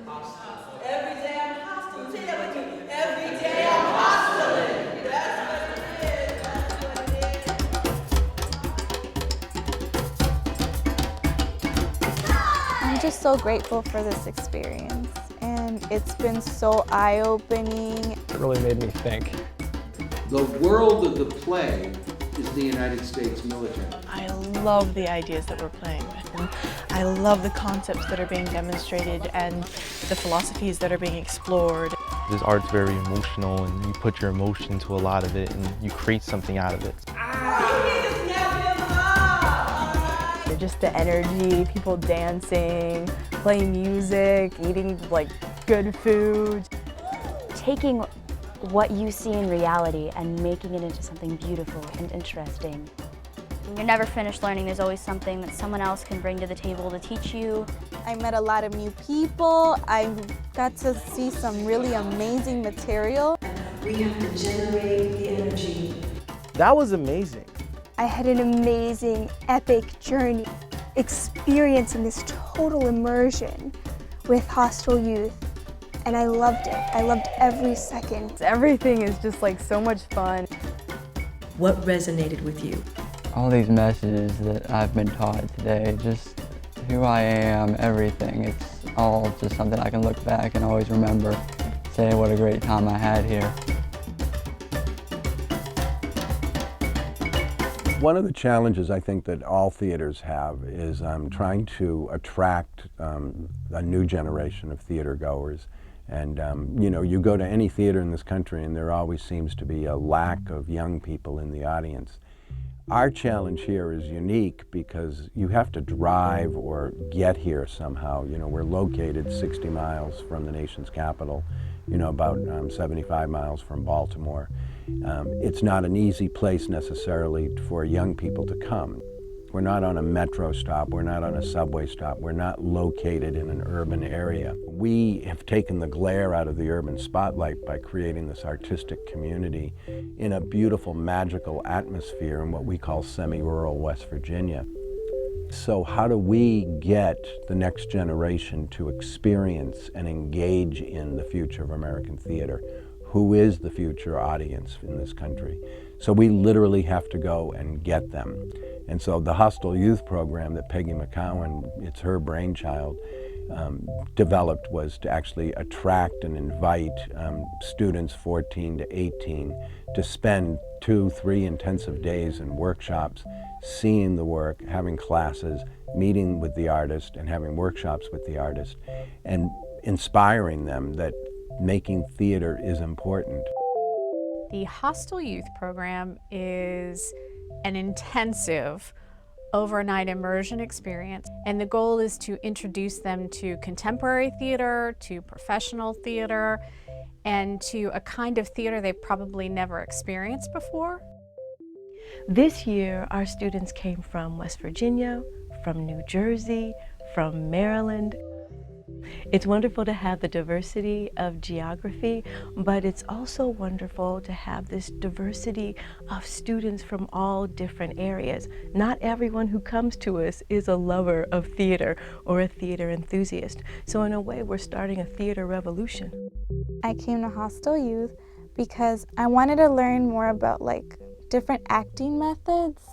Every day I'm hostile. Say that with me. Every day I'm hostiling. That's what it is. I'm just so grateful for this experience, and it's been so eye-opening. It really made me think. The world of the play is the United States military. I love the ideas that we're playing with, and I love the concepts that are being demonstrated and the philosophies that are being explored. This art's very emotional, and you put your emotion to a lot of it, and you create something out of it. Just the energy, people dancing, playing music, eating like good food. Taking what you see in reality and making it into something beautiful and interesting. You're never finished learning. There's always something that someone else can bring to the table to teach you. I met a lot of new people. I got to see some really amazing material. We have to generate the energy. That was amazing. I had an amazing, epic journey, experiencing this total immersion with Hostel Youth, and I loved it. I loved every second. Everything is just like so much fun. What resonated with you? All these messages that I've been taught today, just who I am, everything. It's all just something I can look back and always remember, say what a great time I had here. One of the challenges I think that all theaters have is trying to attract a new generation of theater goers. And you know, you go to any theater in this country and there always seems to be a lack of young people in the audience. Our challenge here is unique because you have to drive or get here somehow. You know, we're located 60 miles from the nation's capital, you know, about 75 miles from Baltimore. It's not an easy place necessarily for young people to come. We're not on a metro stop, we're not on a subway stop, we're not located in an urban area. We have taken the glare out of the urban spotlight by creating this artistic community in a beautiful, magical atmosphere in what we call semi-rural West Virginia. So how do we get the next generation to experience and engage in the future of American theater? Who is the future audience in this country? So we literally have to go and get them. And so the Hostel Youth program that Peggy McCowan, it's her brainchild, developed was to actually attract and invite students 14 to 18 to spend 2-3 intensive days in workshops, seeing the work, having classes, meeting with the artist and having workshops with the artist, and inspiring them that making theater is important. The Hostel Youth program is an intensive overnight immersion experience, and the goal is to introduce them to contemporary theater, to professional theater, and to a kind of theater they've probably never experienced before. This year, our students came from West Virginia, from New Jersey, from Maryland. It's wonderful to have the diversity of geography, but it's also wonderful to have this diversity of students from all different areas. Not everyone who comes to us is a lover of theater or a theater enthusiast. So in a way, we're starting a theater revolution. I came to Hostel Youth because I wanted to learn more about like different acting methods,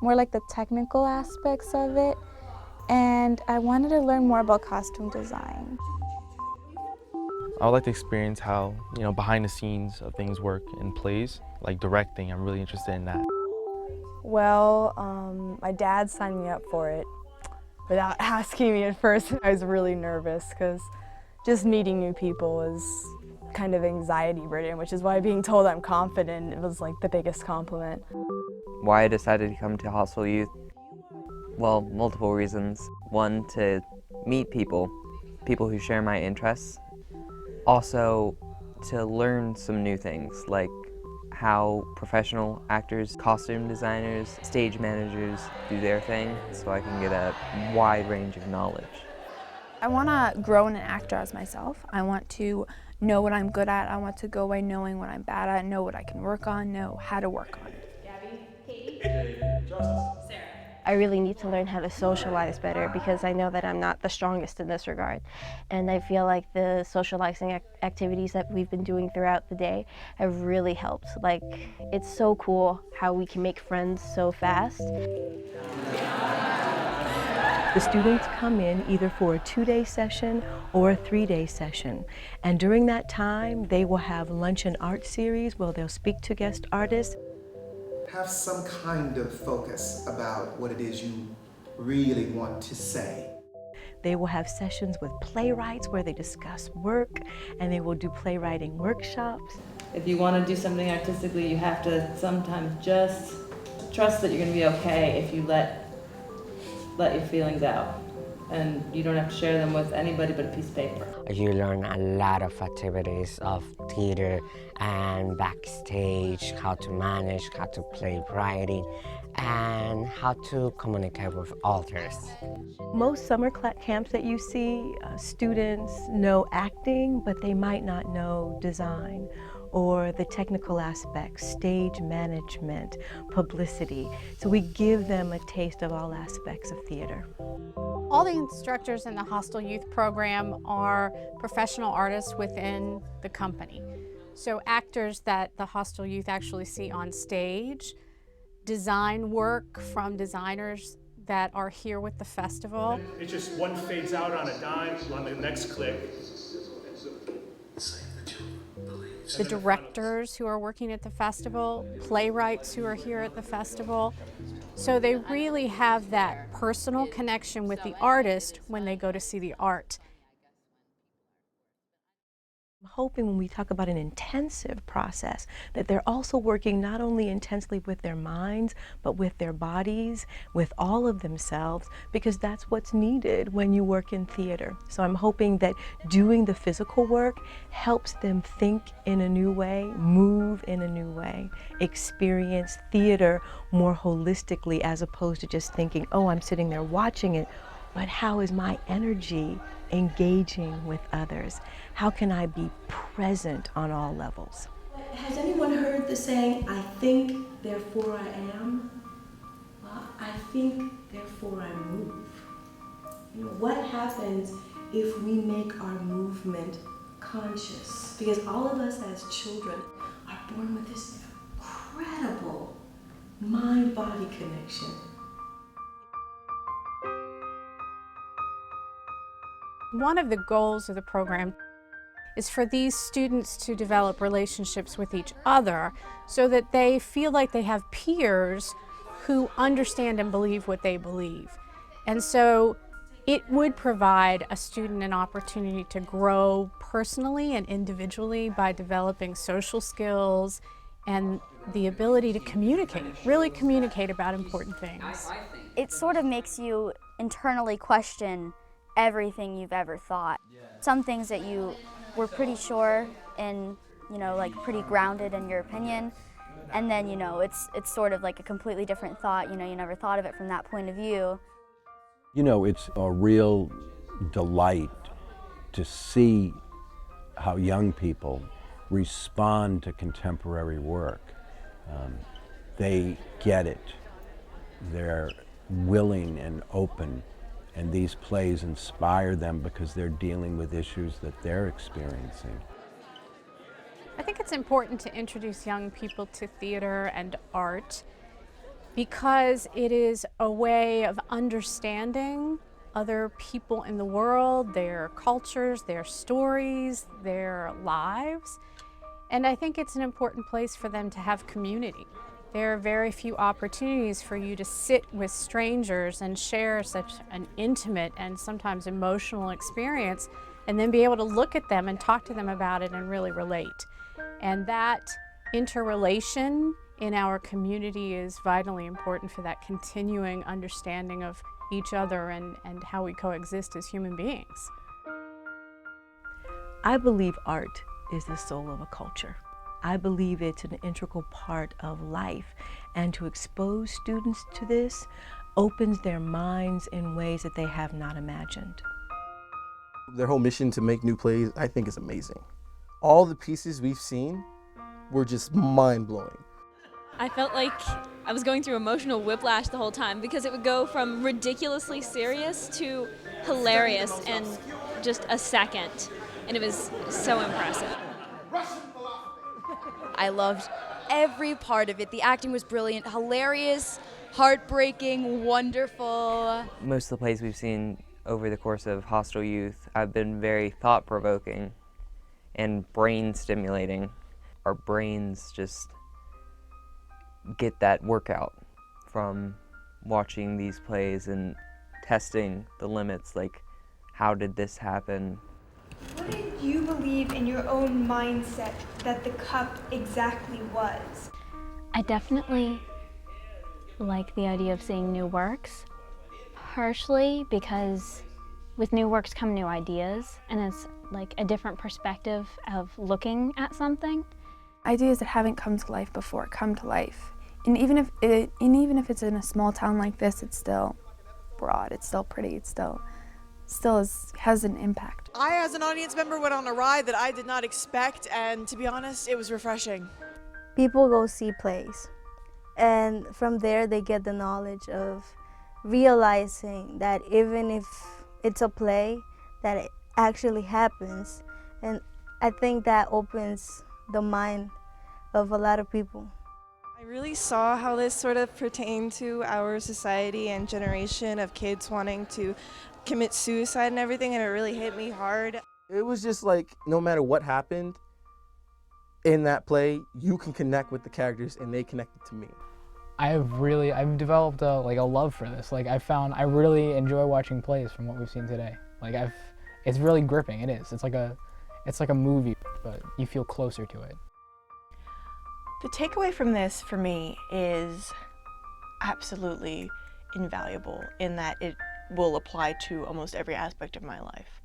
more like the technical aspects of it. And I wanted to learn more about costume design. I would like to experience how, you know, behind the scenes of things work in plays, like directing. I'm really interested in that. Well, my dad signed me up for it without asking me at first. I was really nervous because just meeting new people is kind of anxiety-ridden, which is why being told I'm confident was like the biggest compliment. Why I decided to come to Hostel Youth? Well, multiple reasons. One, to meet people who share my interests. Also, to learn some new things, like how professional actors, costume designers, stage managers do their thing, so I can get a wide range of knowledge. I want to grow in an actor as myself. I want to know what I'm good at. I want to go away knowing what I'm bad at, know what I can work on, know how to work on it. Gabby, Katie, Justice, Sarah. I really need to learn how to socialize better because I know that I'm not the strongest in this regard. And I feel like the socializing activities that we've been doing throughout the day have really helped. Like, it's so cool how we can make friends so fast. The students come in either for a 2-day session or a 3-day session. And during that time, they will have lunch and art series where they'll speak to guest artists. Have some kind of focus about what it is you really want to say. They will have sessions with playwrights where they discuss work, and they will do playwriting workshops. If you want to do something artistically, you have to sometimes just trust that you're going to be okay if you let your feelings out. And you don't have to share them with anybody but a piece of paper. You learn a lot of activities of theater and backstage, how to manage, how to play writing, and how to communicate with authors. Most summer camps that you see, students know acting, but they might not know design or the technical aspects, stage management, publicity. So we give them a taste of all aspects of theater. All the instructors in the Hostel Youth program are professional artists within the company. So actors that the Hostel Youth actually see on stage, design work from designers that are here with the festival. It's just one fades out on a dime on the next click. The directors who are working at the festival, playwrights who are here at the festival. So they really have that personal connection with the artist when they go to see the art. I'm hoping when we talk about an intensive process that they're also working not only intensely with their minds, but with their bodies, with all of themselves, because that's what's needed when you work in theater. So I'm hoping that doing the physical work helps them think in a new way, move in a new way, experience theater more holistically as opposed to just thinking, oh, I'm sitting there watching it, but how is my energy engaging with others? How can I be present on all levels? Has anyone heard the saying, I think, therefore I am? Well, I think, therefore I move. You know, what happens if we make our movement conscious? Because all of us as children are born with this incredible mind-body connection. One of the goals of the program is for these students to develop relationships with each other so that they feel like they have peers who understand and believe what they believe. And so it would provide a student an opportunity to grow personally and individually by developing social skills and the ability to communicate, really communicate about important things. It sort of makes you internally question everything you've ever thought. Some things that you were pretty sure in, you know, like pretty grounded in your opinion, and then, you know, it's sort of like a completely different thought, you know, you never thought of it from that point of view. You know, it's a real delight to see how young people respond to contemporary work. They get it. They're willing and open. And these plays inspire them because they're dealing with issues that they're experiencing. I think it's important to introduce young people to theater and art because it is a way of understanding other people in the world, their cultures, their stories, their lives. And I think it's an important place for them to have community. There are very few opportunities for you to sit with strangers and share such an intimate and sometimes emotional experience and then be able to look at them and talk to them about it and really relate. And that interrelation in our community is vitally important for that continuing understanding of each other and how we coexist as human beings. I believe art is the soul of a culture. I believe it's an integral part of life, and to expose students to this opens their minds in ways that they have not imagined. Their whole mission to make new plays, I think, is amazing. All the pieces we've seen were just mind-blowing. I felt like I was going through emotional whiplash the whole time because it would go from ridiculously serious to hilarious in just a second, and it was so impressive. I loved every part of it. The acting was brilliant, hilarious, heartbreaking, wonderful. Most of the plays we've seen over the course of Hostel Youth have been very thought-provoking and brain-stimulating. Our brains just get that workout from watching these plays and testing the limits, like, how did this happen? What did you believe in your own mindset that the cup exactly was? I definitely like the idea of seeing new works, partially because with new works come new ideas, and it's like a different perspective of looking at something. Ideas that haven't come to life before come to life. And even if it's in a small town like this, it's still broad, it's still pretty, it still has an impact. I, as an audience member, went on a ride that I did not expect, and to be honest, it was refreshing. People go see plays, and from there they get the knowledge of realizing that even if it's a play, that it actually happens. And I think that opens the mind of a lot of people. I really saw how this sort of pertained to our society and generation of kids wanting to commit suicide and everything, and it really hit me hard. It was just like, no matter what happened in that play, you can connect with the characters and they connected to me. I've developed a love for this. Like, I really enjoy watching plays from what we've seen today. Like, it's really gripping, it is. It's like a movie, but you feel closer to it. The takeaway from this for me is absolutely invaluable in that it will apply to almost every aspect of my life.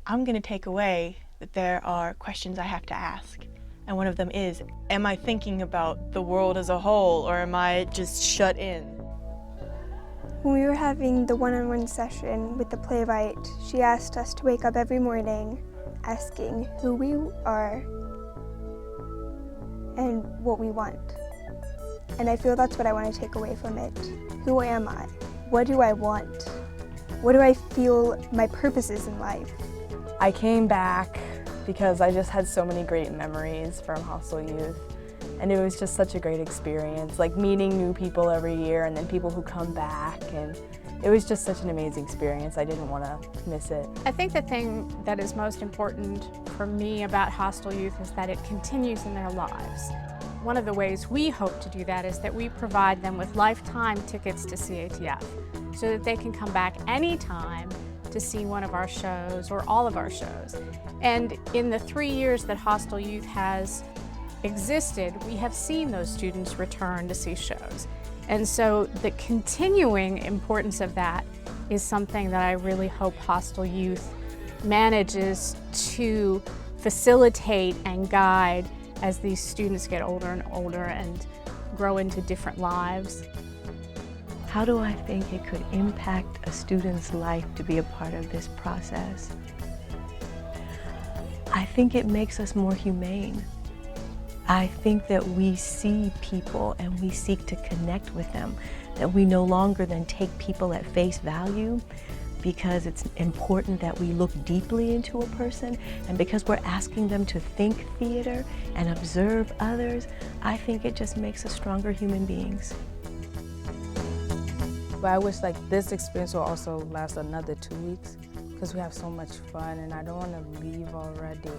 I'm going to take away that there are questions I have to ask. And one of them is, am I thinking about the world as a whole, or am I just shut in? When we were having the one-on-one session with the playwright, she asked us to wake up every morning asking who we are and what we want. And I feel that's what I want to take away from it. Who am I? What do I want? What do I feel my purpose is in life? I came back because I just had so many great memories from Hostel Youth. And it was just such a great experience, like meeting new people every year and then people who come back. And it was just such an amazing experience. I didn't want to miss it. I think the thing that is most important for me about Hostel Youth is that it continues in their lives. One of the ways we hope to do that is that we provide them with lifetime tickets to CATF so that they can come back anytime to see one of our shows or all of our shows. And in the 3 years that Hostel Youth has existed, we have seen those students return to see shows. And so the continuing importance of that is something that I really hope Hostel Youth manages to facilitate and guide as these students get older and older and grow into different lives. How do I think it could impact a student's life to be a part of this process? I think it makes us more humane. I think that we see people and we seek to connect with them, that we no longer then take people at face value, because it's important that we look deeply into a person, and because we're asking them to think theater and observe others, I think it just makes us stronger human beings. But I wish this experience will also last another 2 weeks, because we have so much fun and I don't want to leave already.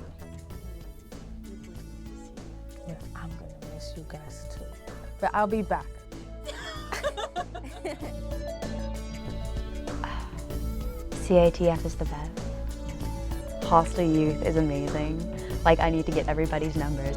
Yeah, I'm gonna miss you guys too, but I'll be back. CATF is the best. Hostel Youth is amazing. I need to get everybody's numbers.